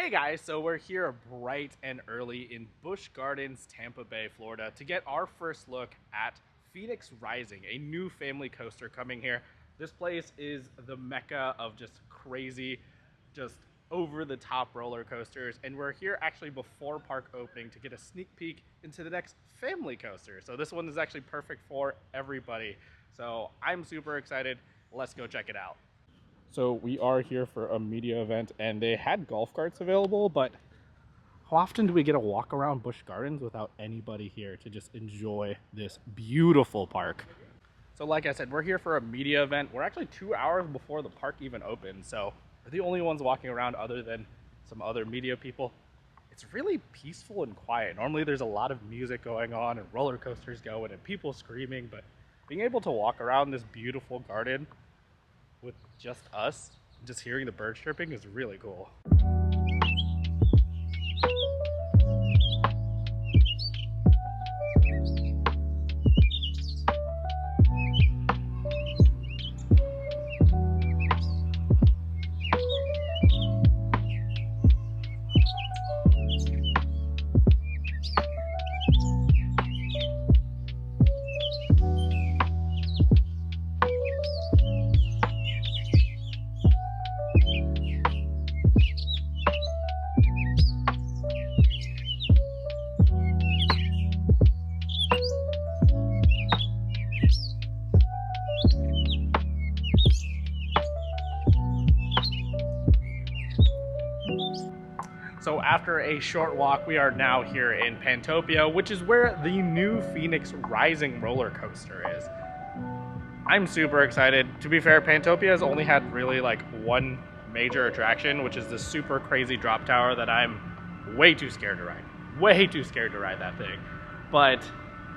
Hey guys, so we're here bright and early in Busch Gardens, Tampa Bay, Florida to get our first look at Phoenix Rising, a new family coaster coming here. This place is the mecca of just crazy, just over the top roller coasters, and we're here actually before park opening to get a sneak peek into the next family coaster. So this one is actually perfect for everybody. So I'm super excited. Let's go check it out. So we are here for a media event and they had golf carts available, but how often do we get a walk around Busch Gardens without anybody here to just enjoy this beautiful park? So like I said, we're here for a media event. We're actually 2 hours before the park even opens, so we're the only ones walking around other than some other media people. It's really peaceful and quiet. Normally there's a lot of music going on and roller coasters going and people screaming, but being able to walk around this beautiful garden with just us, just hearing the birds chirping is really cool. So after a short walk, we are now here in Pantopia, which is where the new Phoenix Rising roller coaster is. I'm super excited. To be fair, Pantopia has only had really like one major attraction, which is this super crazy drop tower that I'm way too scared to ride. Way too scared to ride that thing. But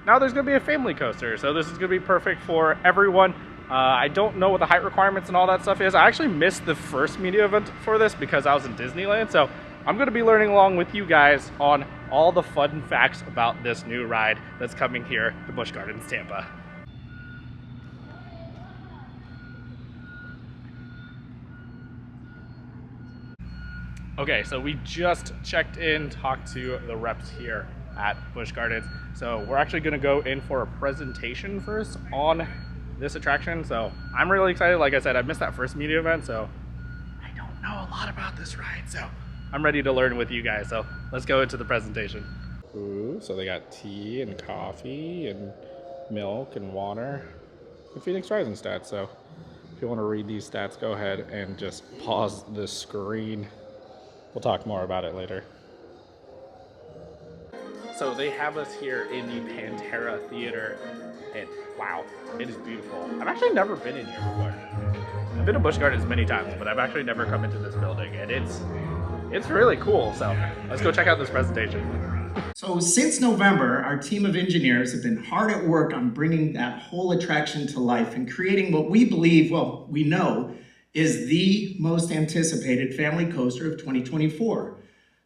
now there's gonna be a family coaster, so this is gonna be perfect for everyone. I don't know what the height requirements and all that stuff is. I actually missed the first media event for this because I was in Disneyland, so I'm going to be learning along with you guys on all the fun facts about this new ride that's coming here to Busch Gardens Tampa. Okay, so we just checked in, talked to the reps here at Busch Gardens. So we're actually going to go in for a presentation first on this attraction. So I'm really excited. Like I said, I missed that first media event, so I don't know a lot about this ride. So I'm ready to learn with you guys, so let's go into the presentation. Ooh, so they got tea and coffee and milk and water. The Phoenix Rising stats, so if you want to read these stats, go ahead and just pause the screen. We'll talk more about it later. So they have us here in the Pantera Theater, and wow, it is beautiful. I've actually never been in here before. I've been to Busch Gardens many times, but I've actually never come into this building, and it's really cool, so let's go check out this presentation. So since November, our team of engineers have been hard at work on bringing that whole attraction to life and creating what we believe, well, we know, is the most anticipated family coaster of 2024.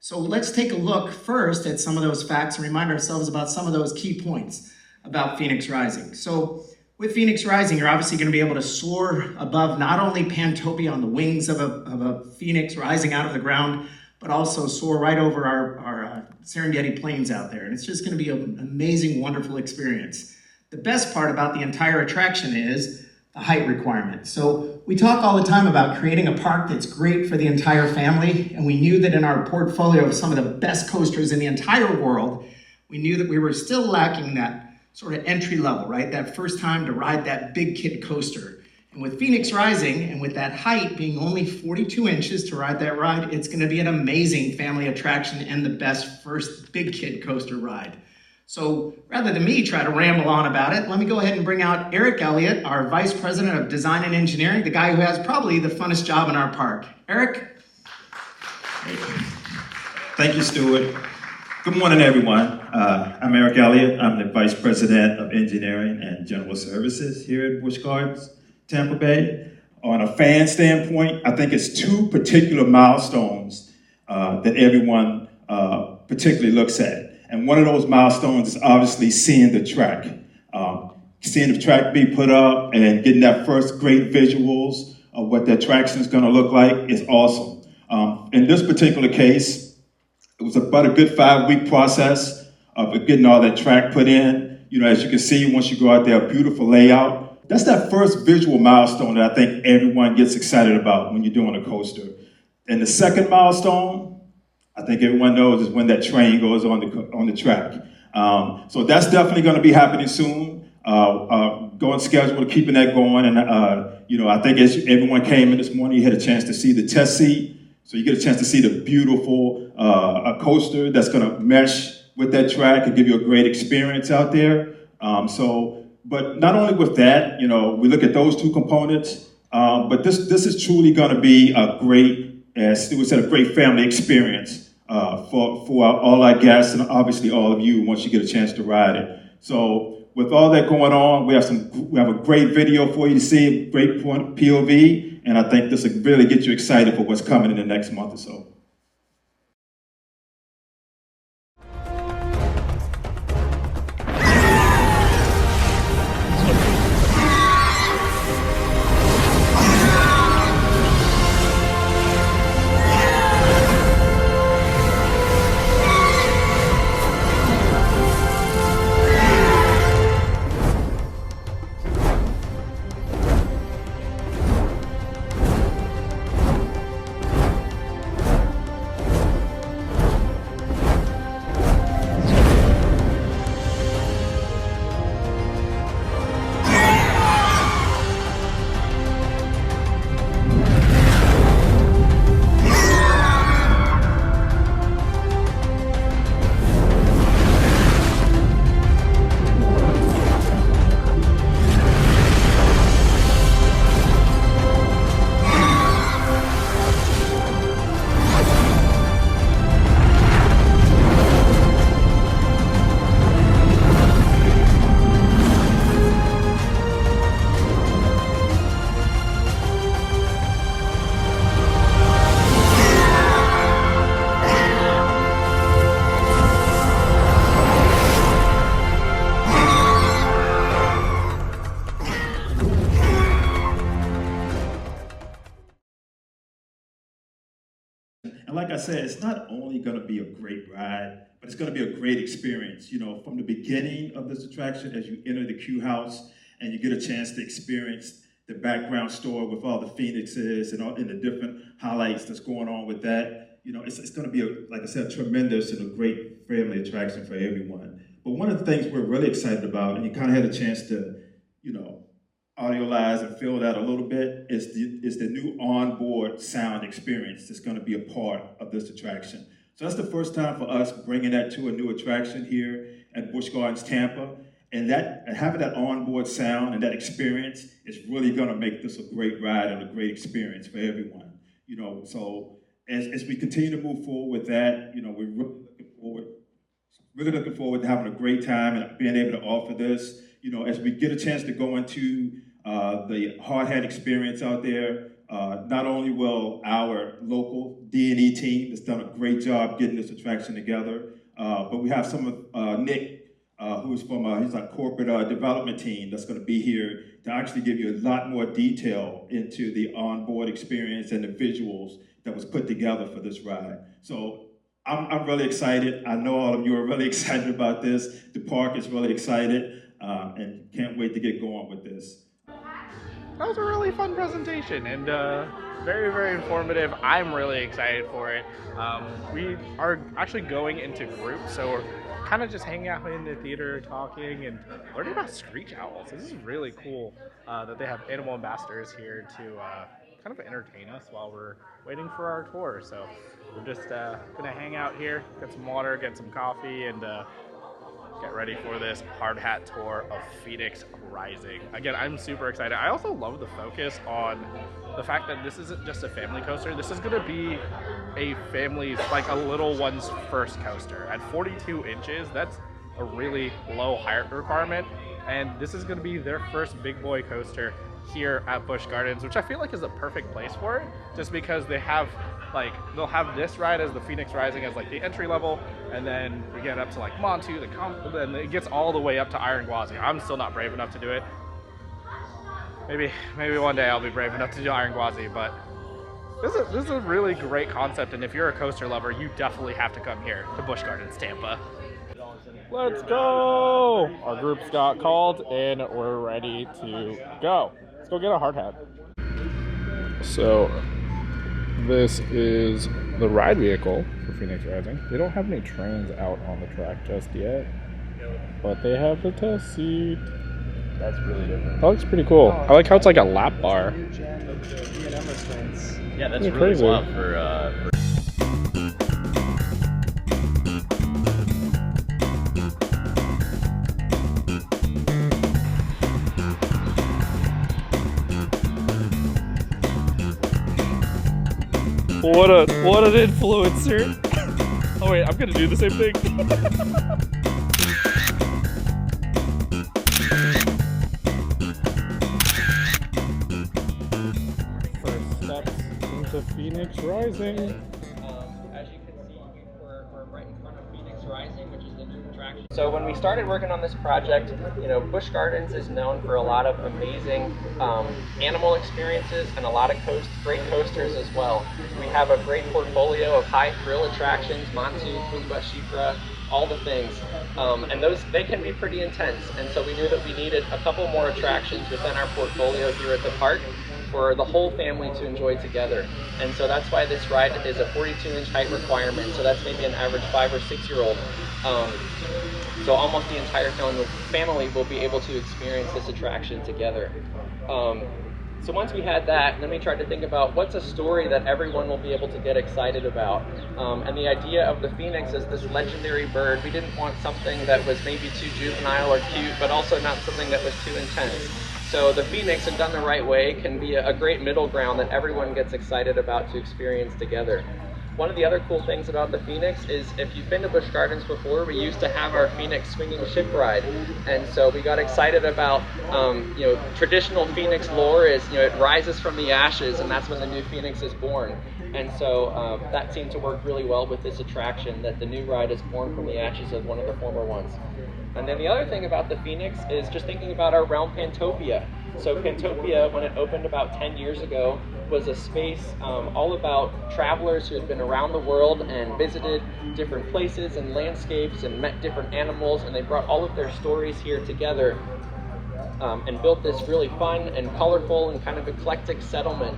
So let's take a look first at some of those facts and remind ourselves about some of those key points about Phoenix Rising. So with Phoenix Rising, you're obviously going to be able to soar above not only Pantopia on the wings of a phoenix rising out of the ground, but also soar right over our Serengeti plains out there. And it's just going to be an amazing, wonderful experience. The best part about the entire attraction is the height requirement. So we talk all the time about creating a park that's great for the entire family. And we knew that in our portfolio of some of the best coasters in the entire world, we knew that we were still lacking that sort of entry level, right? That first time to ride that big kid coaster. And with Phoenix Rising, and with that height being only 42 inches to ride that ride, it's gonna be an amazing family attraction and the best first big kid coaster ride. So rather than me try to ramble on about it, let me go ahead and bring out Eric Elliott, our Vice President of Design and Engineering, the guy who has probably the funnest job in our park. Eric? Thank you, Stuart. Good morning, everyone. I'm Eric Elliott. I'm the Vice President of Engineering and General Services here at Busch Gardens, Tampa Bay. On a fan standpoint, I think it's two particular milestones that everyone particularly looks at. And one of those milestones is obviously seeing the track. Seeing the track be put up and getting that first great visuals of what the attraction is going to look like is awesome. In this particular case, it was about a good 5-week process of getting all that track put in. You know, as you can see, once you go out there, a beautiful layout. That's that first visual milestone that I think everyone gets excited about when you're doing a coaster. And the second milestone, I think everyone knows, is when that train goes on the track. So that's definitely going to be happening soon. Going schedule, keeping that going. And, you know, I think as everyone came in this morning, you had a chance to see the test seat. So you get a chance to see the beautiful coaster that's going to mesh with that track and give you a great experience out there. But not only with that, you know, we look at those two components, but this is truly going to be a great, as Stuart said, a great family experience for all our guests and obviously all of you once you get a chance to ride it. So with all that going on, we have a great video for you to see, a great POV, and I think this will really get you excited for what's coming in the next month or so. And like I said, it's not only going to be a great ride, but it's going to be a great experience. You know, from the beginning of this attraction, as you enter the Q House and you get a chance to experience the background store with all the phoenixes and the different highlights that's going on with that. You know, it's going to be, like I said, tremendous and a great family attraction for everyone. But one of the things we're really excited about, and you kind of had a chance to, you know, audiolize and feel that a little bit, is the new onboard sound experience that's going to be a part of this attraction. So that's the first time for us bringing that to a new attraction here at Busch Gardens Tampa. And having that onboard sound and that experience is really going to make this a great ride and a great experience for everyone. You know, so as we continue to move forward with that, you know, we're really looking forward to having a great time and being able to offer this. You know, as we get a chance to go into the hard hat experience out there, not only will our local D&E team that's done a great job getting this attraction together, but we have some of Nick, who's from he's like corporate development team that's going to be here to actually give you a lot more detail into the onboard experience and the visuals that was put together for this ride. So I'm really excited. I know all of you are really excited about this. The park is really excited and can't wait to get going with this. That was a really fun presentation and very, very informative. I'm really excited for it. We are actually going into groups, so we're kind of just hanging out in the theater, talking and learning about screech owls. This is really cool that they have animal ambassadors here to kind of entertain us while we're waiting for our tour. So we're just gonna hang out here, get some water, get some coffee, and get ready for this hard hat tour of Phoenix Rising. Again, I'm super excited. I also love the focus on the fact that this isn't just a family coaster. This is gonna be a family's, like a little one's first coaster. At 42 inches, that's a really low height requirement. And this is gonna be their first big boy coaster here at Busch Gardens, which I feel like is a perfect place for it, just because they have they'll have this ride as the Phoenix Rising as like the entry level, and then we get up to like Montu, then it gets all the way up to Iron Gwazi. I'm still not brave enough to do it. Maybe one day I'll be brave enough to do Iron Gwazi, but This is a really great concept, and if you're a coaster lover, you definitely have to come here to Busch Gardens Tampa. Let's go! Our group's got called, and we're ready to go. Let's go get a hard hat. So, this is the ride vehicle for Phoenix Rising. They don't have any trains out on the track just yet, but they have the test seat. That's really different. That looks pretty cool. I like how it's like a lap bar. Yeah, that's Pretty really crazy. wild for What an influencer. Oh wait, I'm gonna do the same thing. First steps into Phoenix Rising. As you can see, we're right in front of Phoenix Rising, which is the new attraction. So when we started working on this project, Busch Gardens is known for a lot of amazing animal experiences and a lot of great coasters as well. We have a great portfolio of high thrill attractions, Monsoon, Shipra, all the things. And they can be pretty intense. And so we knew that we needed a couple more attractions within our portfolio here at the park for the whole family to enjoy together. And so that's why this ride is a 42-inch height requirement. So that's maybe an average 5 or 6-year-old. So almost the entire family will be able to experience this attraction together. So once we had that, then we tried to think about what's a story that everyone will be able to get excited about. And the idea of the Phoenix is this legendary bird. We didn't want something that was maybe too juvenile or cute, but also not something that was too intense. So the Phoenix, if done the right way, can be a great middle ground that everyone gets excited about to experience together. One of the other cool things about the Phoenix is if you've been to Busch Gardens before, we used to have our Phoenix swinging ship ride. And so we got excited about, traditional Phoenix lore is, it rises from the ashes, and that's when the new Phoenix is born. And so that seemed to work really well with this attraction, that the new ride is born from the ashes of one of the former ones. And then the other thing about the Phoenix is just thinking about our realm Pantopia. So Pantopia, when it opened about 10 years ago, was a space all about travelers who had been around the world and visited different places and landscapes and met different animals, and they brought all of their stories here together and built this really fun and colorful and kind of eclectic settlement.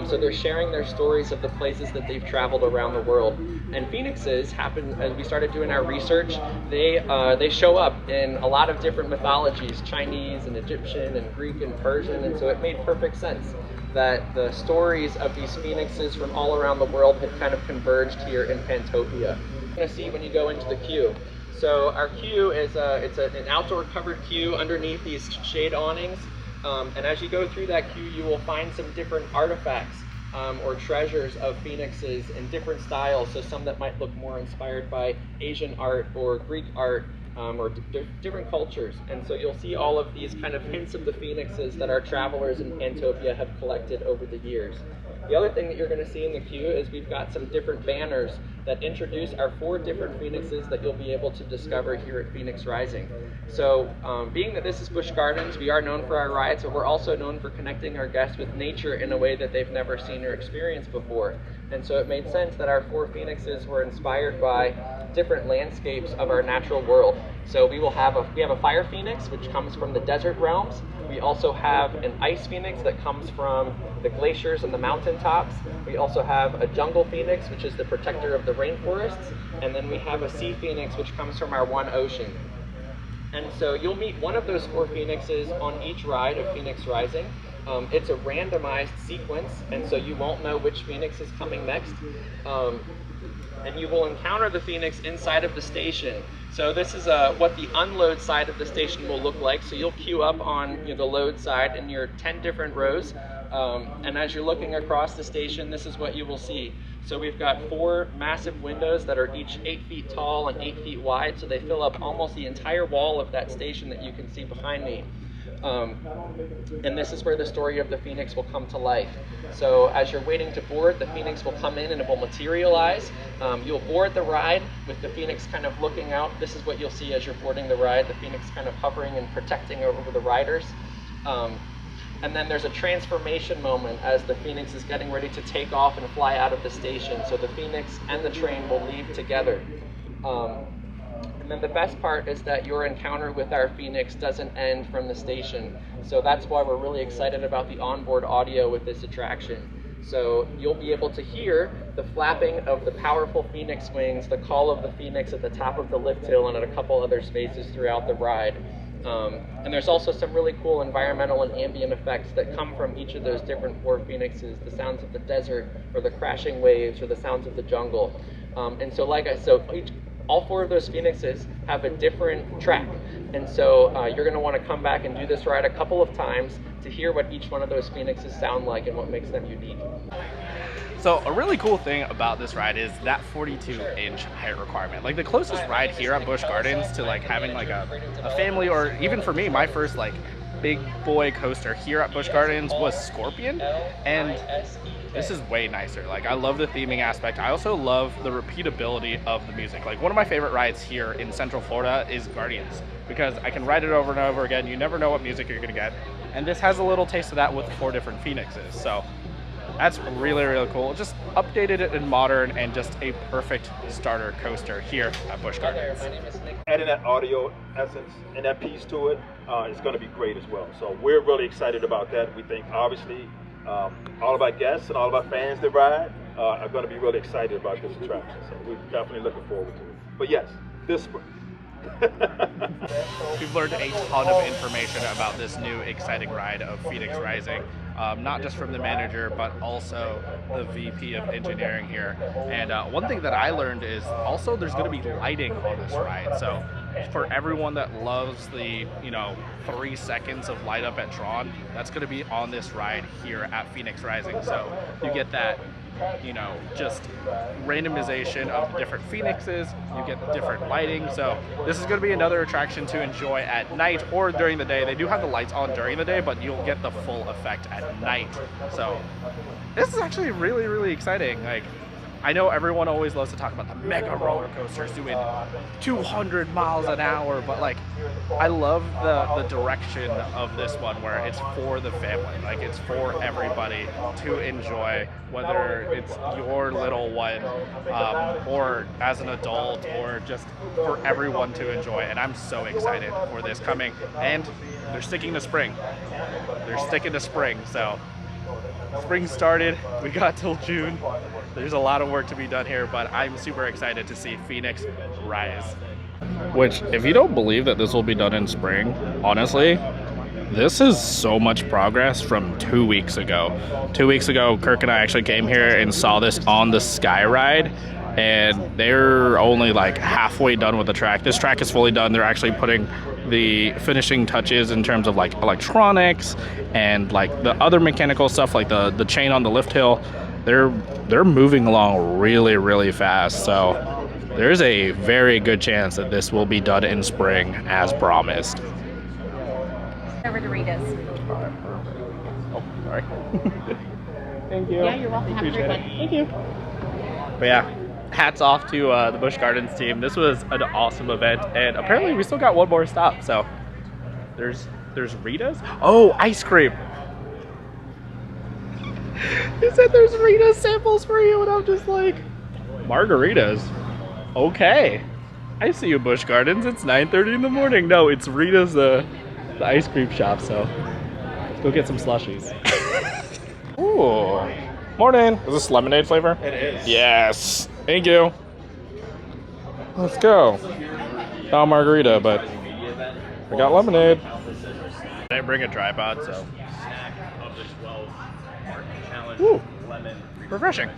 So they're sharing their stories of the places that they've traveled around the world. And Phoenixes happen, as we started doing our research, they show up in a lot of different mythologies, Chinese and Egyptian and Greek and Persian, and so it made perfect sense that the stories of these Phoenixes from all around the world had kind of converged here in Pantopia. You're going to see when you go into the queue. So our queue is an outdoor covered queue underneath these shade awnings. And as you go through that queue, you will find some different artifacts or treasures of Phoenixes in different styles. So some that might look more inspired by Asian art or Greek art or different cultures. And so you'll see all of these kind of hints of the Phoenixes that our travelers in Pantopia have collected over the years. The other thing that you're going to see in the queue is we've got some different banners that introduce our 4 different Phoenixes that you'll be able to discover here at Phoenix Rising. So being that this is Busch Gardens, we are known for our rides, but we're also known for connecting our guests with nature in a way that they've never seen or experienced before. And so it made sense that our 4 Phoenixes were inspired by different landscapes of our natural world. So we have a fire phoenix, which comes from the desert realms. We also have an ice phoenix that comes from the glaciers and the mountaintops. We also have a jungle phoenix, which is the protector of the rainforests. And then we have a sea phoenix, which comes from our one ocean. And so you'll meet one of those 4 Phoenixes on each ride of Phoenix Rising. It's a randomized sequence, and so you won't know which Phoenix is coming next. And you will encounter the Phoenix inside of the station. So this is what the unload side of the station will look like. So you'll queue up on the load side in your 10 different rows. And as you're looking across the station, this is what you will see. So we've got 4 massive windows that are each 8 feet tall and 8 feet wide. So they fill up almost the entire wall of that station that you can see behind me. And this is where the story of the Phoenix will come to life. So as you're waiting to board, the Phoenix will come in and it will materialize. You'll board the ride with the Phoenix kind of looking out. This is what you'll see as you're boarding the ride, the Phoenix kind of hovering and protecting over the riders. And then there's a transformation moment as the Phoenix is getting ready to take off and fly out of the station. So the Phoenix and the train will leave together. And then the best part is that your encounter with our Phoenix doesn't end from the station. So that's why we're really excited about the onboard audio with this attraction. So you'll be able to hear the flapping of the powerful Phoenix wings, the call of the Phoenix at the top of the lift hill and at a couple other spaces throughout the ride. And there's also some really cool environmental and ambient effects that come from each of those different 4 Phoenixes, the sounds of the desert or the crashing waves or the sounds of the jungle. And so all 4 of those Phoenixes have a different track. And so you're going to want to come back and do this ride a couple of times to hear what each one of those Phoenixes sound like and what makes them unique. So a really cool thing about this ride is that 42-inch height requirement. Like the closest ride here at Busch Gardens to like having like a family, or even for me, my first like big boy coaster here at Busch Gardens was Scorpion, and this is way nicer. Like I love the theming aspect. I also love the repeatability of the music. Like one of my favorite rides here in Central Florida is Guardians, because I can ride it over and over again. You never know what music you're gonna get. And this has a little taste of that with 4 different Phoenixes. So that's really, really cool. Just updated it in modern and just a perfect starter coaster here at Busch Gardens. Adding that audio essence and that piece to it is going to be great as well. So we're really excited about that. We think obviously all of our guests and all of our fans that ride are going to be really excited about this attraction. So we're definitely looking forward to it. But yes, this spring. We've learned a ton of information about this new exciting ride of Phoenix Rising, not just from the manager, but also the VP of engineering here. And one thing that I learned is also there's going to be lighting on this ride. So for everyone that loves the 3 seconds of light up at Tron, that's going to be on this ride here at Phoenix Rising. So you get that just randomization of the different Phoenixes, you get the different lighting. So this is going to be another attraction to enjoy at night or during the day. They do have the lights on during the day, but you'll get the full effect at night. So this is actually really, really exciting. Like, I know everyone always loves to talk about the mega roller coasters doing 200 miles an hour, but like I love the direction of this one where it's for the family. Like it's for everybody to enjoy, whether it's your little one or as an adult, or just for everyone to enjoy. And I'm so excited for this coming. And they're sticking to spring. So spring started, we got till June. There's a lot of work to be done here, but I'm super excited to see Phoenix rise. Which, if you don't believe that this will be done in spring, honestly, this is so much progress from 2 weeks ago. 2 weeks ago, Kirk and I actually came here and saw this on the Sky Ride, and they're only like halfway done with the track. This track is fully done. They're actually putting the finishing touches in terms of like electronics and like the other mechanical stuff, like the chain on the lift hill. They're moving along really, really fast. So there's a very good chance that this will be done in spring as promised. Over to Rita's. Oh, sorry. Thank you. Yeah, you're welcome. Have a great one. Thank you. But yeah, hats off to the Busch Gardens team. This was an awesome event, and apparently we still got one more stop. So there's Rita's. Oh, ice cream. He said there's Rita's samples for you, and I'm just like, margaritas. Okay. I see you, Busch Gardens. It's 9:30 in the morning. No, it's Rita's, the ice cream shop, so let's go get some slushies. Ooh. Morning. Is this lemonade flavor? It is. Yes. Thank you. Let's go. Not margarita, but I got lemonade. I didn't bring a tripod, so. Ooh, refreshing.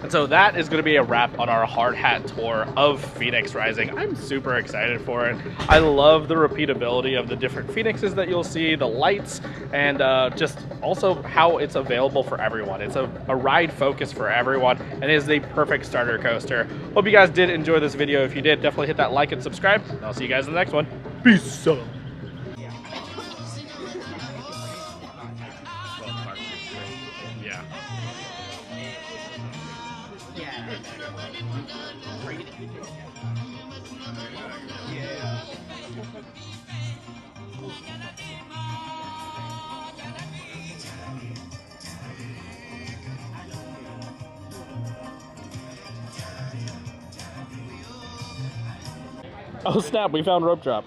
And so that is going to be a wrap on our hard hat tour of Phoenix Rising. I'm super excited for it. I love the repeatability of the different Phoenixes that you'll see, the lights, and just also how it's available for everyone. It's a ride focus for everyone, and it is the perfect starter coaster. Hope you guys did enjoy this video. If you did, definitely hit that like and subscribe. And I'll see you guys in the next one. Peace out. Oh snap, we found rope drop.